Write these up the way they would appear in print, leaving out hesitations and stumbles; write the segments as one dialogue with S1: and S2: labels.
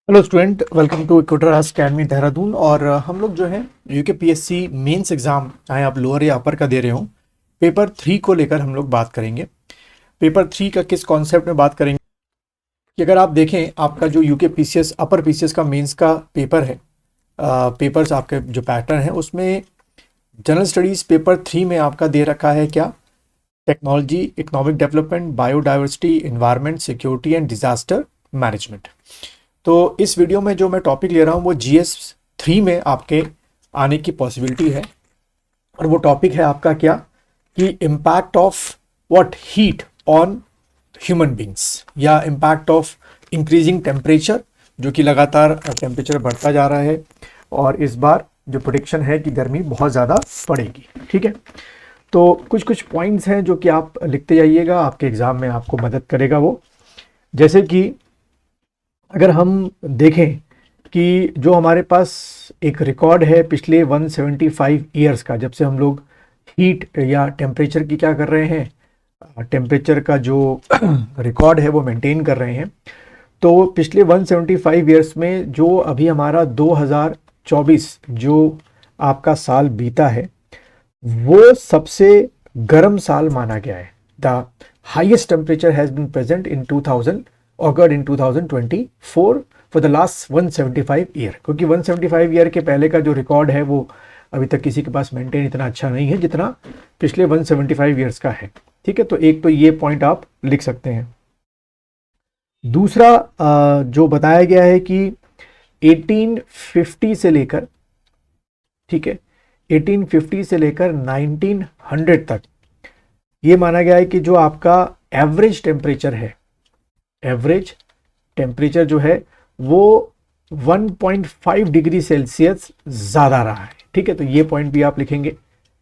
S1: Hello student, welcome to equator academy Dehradun. और हम लोग जो है यूकेपीएससी मेंस एग्जाम, चाहे आप लोअर या अपर का दे रहे हो, पेपर 3 को लेकर हम लोग बात करेंगे। पेपर 3 का किस कॉन्सेप्ट में बात करेंगे कि अगर आप देखें आपका जो यूकेपीसीएस अपर पीसीएस का मेंस का पेपर है, पेपर्स आपके जो पैटर्न है उसमें जनरल स्टडीज़ पेपर 3 में आपका दे रखा है क्या, technology, economic development, biodiversity, environment, security and disaster management. तो इस वीडियो में जो मैं टॉपिक ले रहा हूँ वो जीएस 3 में आपके आने की पॉसिबिलिटी है। और वो टॉपिक है आपका क्या कि impact of what heat on human beings, या इम्पैक्ट ऑफ इंक्रीजिंग टेम्परेचर, जो कि लगातार टेम्परेचर बढ़ता जा रहा है और इस बार जो प्रेडिक्शन है कि गर्मी बहुत ज़्यादा पड़ेगी। ठीक है, तो कुछ कुछ पॉइंट्स हैं जो कि आप लिखते जाइएगा, आपके एग्ज़ाम में आपको मदद करेगा वो। जैसे कि अगर हम देखें कि जो हमारे पास एक रिकॉर्ड है पिछले 175 ईयर्स का, जब से हम लोग हीट या टेम्परेचर की क्या कर रहे हैं, टेम्परेचर का जो रिकॉर्ड है वो मेंटेन कर रहे हैं। तो पिछले 175 ईयर्स में जो अभी हमारा 2024 जो आपका साल बीता है वो सबसे गर्म साल माना गया है। The highest temperature has been present in 2000 occurred in 2024 for the last 175 year, क्योंकि 175 ईयर के पहले का जो रिकॉर्ड है वो अभी तक किसी के पास मेंटेन इतना अच्छा नहीं है जितना पिछले 175 ईयर्स का है। ठीक है, तो एक तो ये पॉइंट आप लिख सकते हैं। दूसरा जो बताया गया है कि 1850 से लेकर, ठीक है, 1850 से लेकर 1900 तक ये माना गया है कि जो आपका एवरेज टेम्परेचर है, एवरेज टेम्परेचर जो है वो 1.5 डिग्री सेल्सियस ज़्यादा रहा है। ठीक है, तो ये पॉइंट भी आप लिखेंगे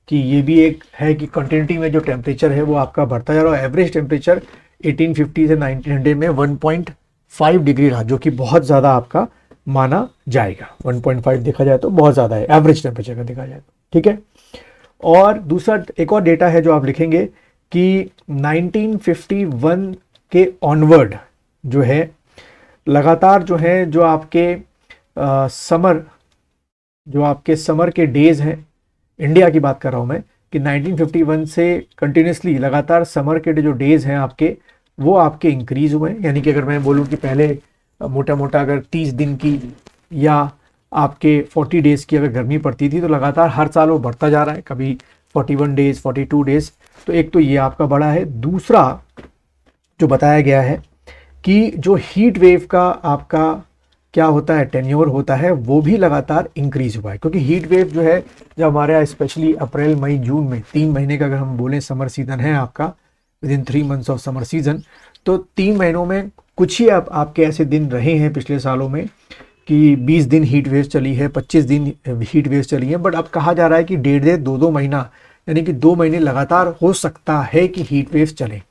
S1: कि ये भी एक है कि कंटिन्यूटी में जो टेम्परेचर है वो आपका बढ़ता जा रहा है। एवरेज टेम्परेचर 1850 से 1900 में 1.5 डिग्री रहा, जो कि बहुत ज़्यादा आपका माना जाएगा। 1.5 देखा जाए तो बहुत ज़्यादा है एवरेज टेम्परेचर का देखा जाए तो। ठीक है, और दूसरा एक और डेटा है जो आप लिखेंगे कि 1951 के ऑनवर्ड जो है लगातार जो है जो आपके समर के डेज हैं, इंडिया की बात कर रहा हूँ मैं, कि 1951 से कंटिन्यूसली लगातार समर के जो डेज हैं आपके वो आपके इंक्रीज हुए हैं। यानी कि अगर मैं बोलूँ कि पहले मोटा मोटा अगर 30 दिन की या आपके 40 डेज की अगर गर्मी पड़ती थी तो लगातार हर साल वो बढ़ता जा रहा है, कभी 41 डेज, 42 डेज। तो एक तो ये आपका बढ़ा है। दूसरा जो बताया गया है कि जो हीट वेव का आपका क्या होता है, टेन्योर होता है, वो भी लगातार इंक्रीज हुआ है। क्योंकि हीट वेव जो है जब हमारे यहाँ स्पेशली अप्रैल मई जून में 3 महीने का अगर हम बोलें समर सीजन है आपका, with in 3 months of summer season, तो 3 महीनों में कुछ ही आपके ऐसे दिन रहे हैं पिछले सालों में कि 20 दिन हीट वेव चली है, 25 दिन हीट वेव चली है। बट अब कहा जा रहा है कि 1.5-2 महीना, यानी कि 2 महीने लगातार हो सकता है कि हीट वेव चले।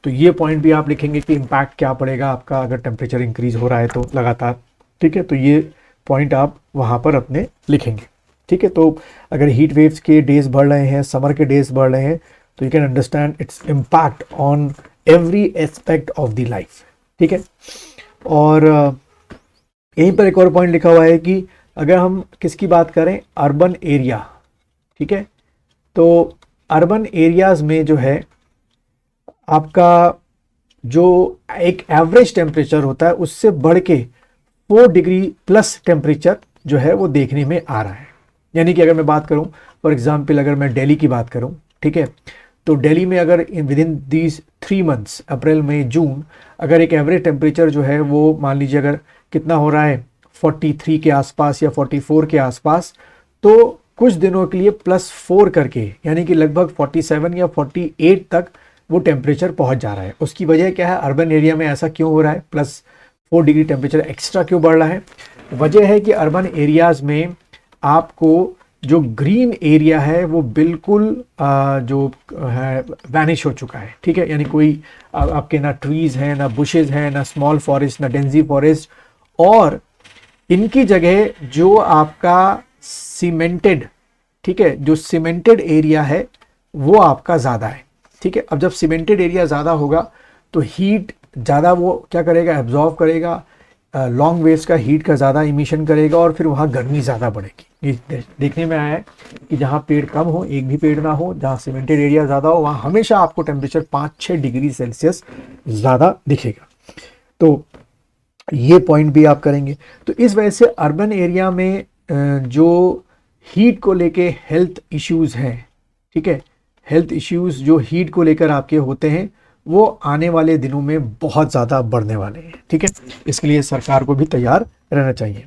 S1: तो ये पॉइंट भी आप लिखेंगे कि इम्पैक्ट क्या पड़ेगा आपका अगर टेम्परेचर इंक्रीज हो रहा है तो लगातार। ठीक है, तो ये पॉइंट आप वहाँ पर अपने लिखेंगे। ठीक है, तो अगर हीट वेव्स के डेज बढ़ रहे हैं, समर के डेज बढ़ रहे हैं, तो you can understand its impact on every aspect of the life. ठीक है, और यहीं पर एक और पॉइंट लिखा हुआ है कि अगर हम किसकी बात करें, अर्बन एरिया, ठीक है, तो अर्बन एरियाज में जो है आपका जो एक एवरेज टेम्परेचर होता है उससे बढ़ के 4 डिग्री प्लस टेम्परेचर जो है वो देखने में आ रहा है। यानी कि अगर मैं बात करूं, फॉर एग्जांपल अगर मैं दिल्ली की बात करूं, ठीक है, तो दिल्ली में अगर विद इन दीज 3 मंथ्स अप्रैल मई जून अगर एक एवरेज टेम्परेचर जो है वो मान लीजिए अगर कितना हो रहा है 43 के आसपास या 44 के आसपास, तो कुछ दिनों के लिए +4 करके यानी कि लगभग 47 या 48 तक वो टेम्परेचर पहुंच जा रहा है। उसकी वजह क्या है, अर्बन एरिया में ऐसा क्यों हो रहा है, +4 डिग्री टेम्परेचर एक्स्ट्रा क्यों बढ़ रहा है? वजह है कि अर्बन एरियाज में आपको जो ग्रीन एरिया है वो बिल्कुल जो है वैनिश हो चुका है। ठीक है, यानी कोई आपके ना ट्रीज हैं, ना बुशेज हैं, ना स्मॉल फॉरेस्ट, ना डेंसी फॉरेस्ट, और इनकी जगह जो आपका सीमेंटेड, ठीक है, जो सीमेंटेड एरिया है वो आपका ज़्यादा है। ठीक है, अब जब सीमेंटेड एरिया ज़्यादा होगा तो हीट ज़्यादा वो क्या करेगा, एब्जॉर्व करेगा, लॉन्ग वेव्स का हीट का ज़्यादा इमिशन करेगा और फिर वहाँ गर्मी ज़्यादा बढ़ेगी। ये देखने में आया है कि जहाँ पेड़ कम हो, एक भी पेड़ ना हो, जहाँ सीमेंटेड एरिया ज़्यादा हो, वहाँ हमेशा आपको टेम्परेचर 5-6 डिग्री सेल्सियस ज़्यादा दिखेगा। तो ये पॉइंट भी आप करेंगे। तो इस वजह से अर्बन एरिया में जो हीट को लेके हेल्थ इश्यूज़ हैं, ठीक है, हेल्थ इश्यूज़ जो हीट को लेकर आपके होते हैं वो आने वाले दिनों में बहुत ज़्यादा बढ़ने वाले हैं, ठीक है। इसके लिए सरकार को भी तैयार रहना चाहिए।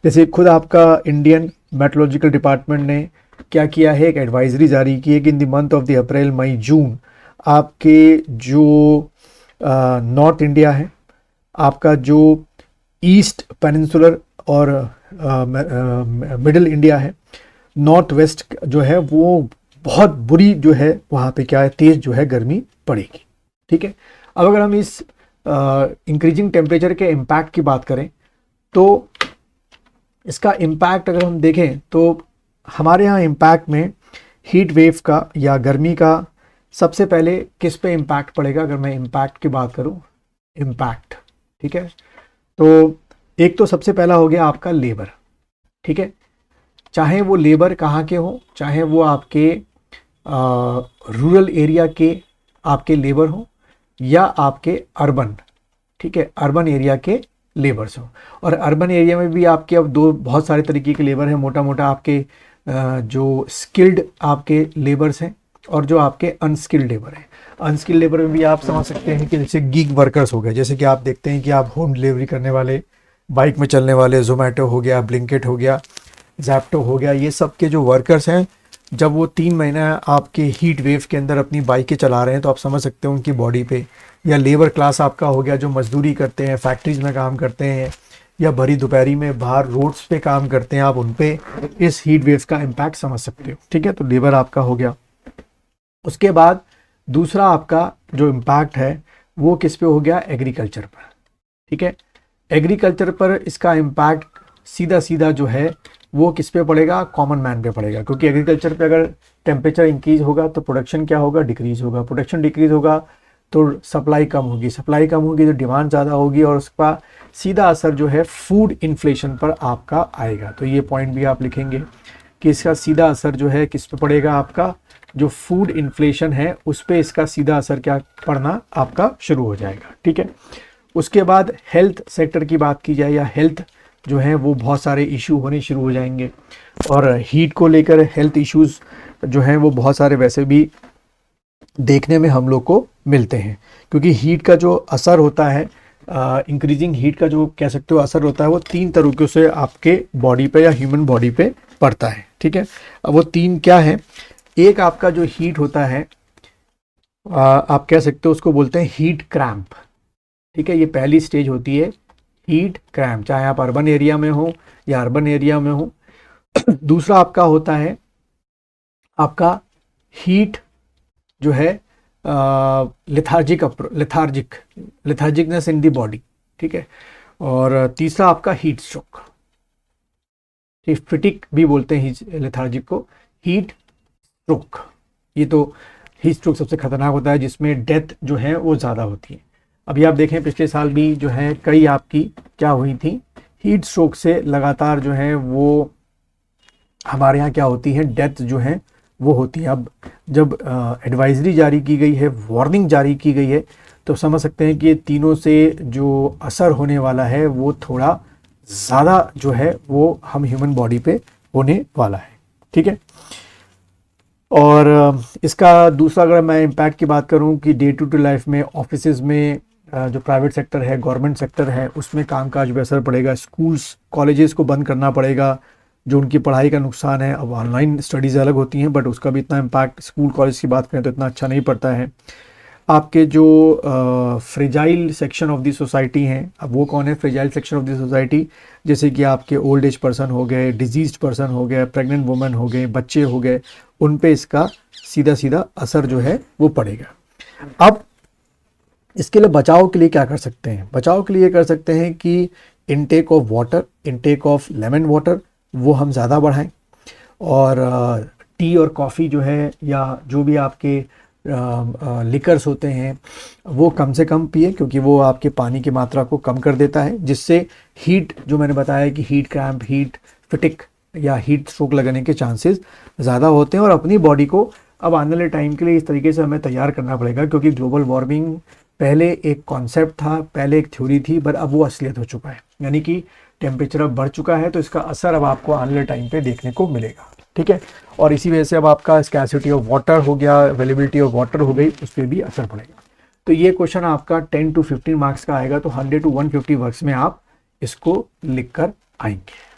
S1: जैसे खुद आपका इंडियन मेट्रोलॉजिकल डिपार्टमेंट ने क्या किया है, एक एडवाइजरी जारी की है कि in the month of the April मई जून आपके जो नॉर्थ इंडिया है, आपका जो ईस्ट पेनिनसुलर और मिडिल इंडिया है, नॉर्थ वेस्ट जो है वो बहुत बुरी जो है वहाँ पे क्या है, तेज़ जो है गर्मी पड़ेगी, ठीक है। अब अगर हम इस इंक्रीजिंग टेम्परेचर के इम्पैक्ट की बात करें तो इसका इम्पैक्ट अगर हम देखें तो हमारे यहाँ इम्पैक्ट में हीट वेव का या गर्मी का सबसे पहले किस पे इम्पैक्ट पड़ेगा, अगर मैं इम्पैक्ट की बात करूँ, इम्पैक्ट, ठीक है। तो एक तो सबसे पहला हो गया आपका लेबर, ठीक है। चाहे वो लेबर कहाँ के हो, चाहे वो आपके रूरल एरिया के आपके लेबर हो या आपके अर्बन, ठीक है, अर्बन एरिया के लेबर्स हो। और अर्बन एरिया में भी आपके अब बहुत सारे तरीके के लेबर हैं, मोटा मोटा आपके जो स्किल्ड आपके लेबर्स हैं और जो आपके अनस्किल्ड लेबर हैं। अनस्किल्ड लेबर में भी आप समझ सकते हैं कि जैसे गीग वर्कर्स हो गए, जैसे कि आप देखते हैं कि आप होम डिलीवरी करने वाले, बाइक में चलने वाले, जोमेटो हो गया, ब्लिंकिट हो गया, जैप्टो हो गया, ये सब के जो वर्कर्स हैं जब वो 3 महीना आपके हीट वेव के अंदर अपनी बाइकें चला रहे हैं तो आप समझ सकते हैं उनकी बॉडी पे। या लेबर क्लास आपका हो गया जो मजदूरी करते हैं, फैक्ट्रीज में काम करते हैं या भरी दोपहरी में बाहर रोड्स पे काम करते हैं, आप उन पे इस हीट वेव का इम्पैक्ट समझ सकते हो, ठीक है। तो लेबर आपका हो गया। उसके बाद दूसरा आपका जो इम्पैक्ट है वो किस पे हो गया, एग्रीकल्चर पर, ठीक है। एग्रीकल्चर पर इसका इम्पैक्ट सीधा सीधा जो है वो किस पे पड़ेगा, कॉमन मैन पे पड़ेगा, क्योंकि एग्रीकल्चर पे अगर टेम्परेचर इंक्रीज होगा तो प्रोडक्शन क्या होगा, डिक्रीज होगा, प्रोडक्शन डिक्रीज होगा तो सप्लाई कम होगी, सप्लाई कम होगी तो डिमांड ज़्यादा होगी और उसका सीधा असर जो है फूड इन्फ्लेशन पर आपका आएगा। तो ये पॉइंट भी आप लिखेंगे कि इसका सीधा असर जो है किस पे पड़ेगा, आपका जो फूड इन्फ्लेशन है उस पर इसका सीधा असर क्या पड़ना आपका शुरू हो जाएगा, ठीक है। उसके बाद हेल्थ सेक्टर की बात की जाए या हेल्थ जो है वो बहुत सारे इशू होने शुरू हो जाएंगे और हीट को लेकर हेल्थ इश्यूज जो हैं वो बहुत सारे वैसे भी देखने में हम लोग को मिलते हैं, क्योंकि हीट का जो असर होता है, इंक्रीजिंग हीट का जो कह सकते हो असर होता है वो 3 तरीक़ों से आपके बॉडी पे या ह्यूमन बॉडी पे पड़ता है, ठीक है। अब वो 3 क्या है, एक आपका जो हीट होता है आप कह सकते हो उसको बोलते हैं हीट क्रैम्प, ठीक है। ये पहली स्टेज होती है हीट क्रैम्प, चाहे आप अर्बन एरिया में हो या अर्बन एरिया में हो। दूसरा आपका होता है आपका हीट जो है लिथार्जिकनेस इन दी बॉडी, ठीक है। और तीसरा आपका हीट स्ट्रोक, फिटिक भी बोलते हैं लिथार्जिक को, हीट स्ट्रोक। ये तो हीट स्ट्रोक सबसे खतरनाक होता है जिसमें डेथ जो है वो ज़्यादा होती है। अभी आप देखें पिछले साल भी जो है कई आपकी क्या हुई थी, हीट स्ट्रोक से लगातार जो है वो हमारे यहाँ क्या होती है, डेथ जो है वो होती है। अब जब एडवाइजरी जारी की गई है, वार्निंग जारी की गई है, तो समझ सकते हैं कि ये तीनों से जो असर होने वाला है वो थोड़ा ज़्यादा जो है वो हम ह्यूमन बॉडी पे होने वाला है, ठीक है। और इसका दूसरा अगर मैं इम्पैक्ट की बात करूं कि डे टू डे लाइफ में ऑफिसेज में जो प्राइवेट सेक्टर है, गवर्नमेंट सेक्टर है, उसमें कामकाज पे असर पड़ेगा, स्कूल्स कॉलेजेस को बंद करना पड़ेगा, जो उनकी पढ़ाई का नुकसान है। अब ऑनलाइन स्टडीज़ अलग होती हैं बट उसका भी इतना इम्पैक्ट स्कूल कॉलेज की बात करें तो इतना अच्छा नहीं पड़ता है। आपके जो fragile section of the society हैं, अब वो कौन है fragile section of the society, जैसे कि आपके ओल्ड एज पर्सन हो गए, डिजीज्ड पर्सन हो गए, प्रेग्नेंट वुमेन हो गए, बच्चे हो गए, उन पे इसका सीधा सीधा असर जो है वो पड़ेगा। अब इसके लिए बचाव के लिए क्या कर सकते हैं, बचाव के लिए कर सकते हैं कि intake of water, intake of lemon water वो हम ज़्यादा बढ़ाएं और टी और कॉफ़ी जो है या जो भी आपके लिकर्स होते हैं वो कम से कम पिए, क्योंकि वो आपके पानी की मात्रा को कम कर देता है, जिससे हीट, जो मैंने बताया कि हीट क्रैम्प, हीट फिटिक या हीट स्ट्रोक लगने के चांसेस ज़्यादा होते हैं। और अपनी बॉडी को अब आने वाले टाइम के लिए इस तरीके से हमें तैयार करना पड़ेगा, क्योंकि ग्लोबल वार्मिंग पहले एक कॉन्सेप्ट था, पहले एक थ्योरी थी, पर अब वो असलियत हो चुका है, यानी कि टेम्परेचर अब बढ़ चुका है, तो इसका असर अब आपको आने वाले टाइम पे देखने को मिलेगा। ठीक है, और इसी वजह से अब आपका स्कैसिटी ऑफ वाटर हो गया, अवेलेबिलिटी ऑफ वाटर हो गई, उस पर भी असर पड़ेगा। तो ये क्वेश्चन आपका 10 to 15 मार्क्स का आएगा, तो 100 to 150 वर्ड्स में आप इसको लिख कर आएंगे।